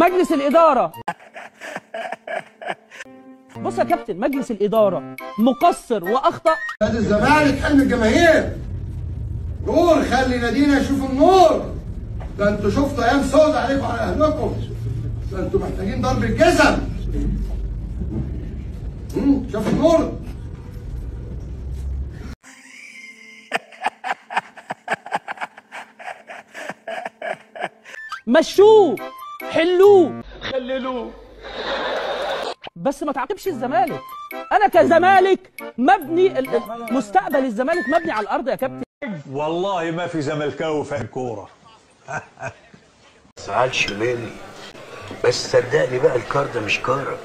مجلس الاداره. بص يا كابتن، مجلس الاداره مقصر واخطا. نادي الزمالك حلم الجماهير، نور، خلي نادينا يشوف النور. ده انتوا شفتوا ايام سودة عليكم على اهلكم، ده انتوا محتاجين ضرب الجزم. شوف النور. مشوه، حلوه، خللوه، بس ما تعاقبش الزمالك. انا كزمالك مبني مستقبل الزمالك مبني على الارض يا كابتن. والله ما في زملكاوي فاهم كوره. ما تزعلش مني، بس صدقني بقى الكار ده مش كارك.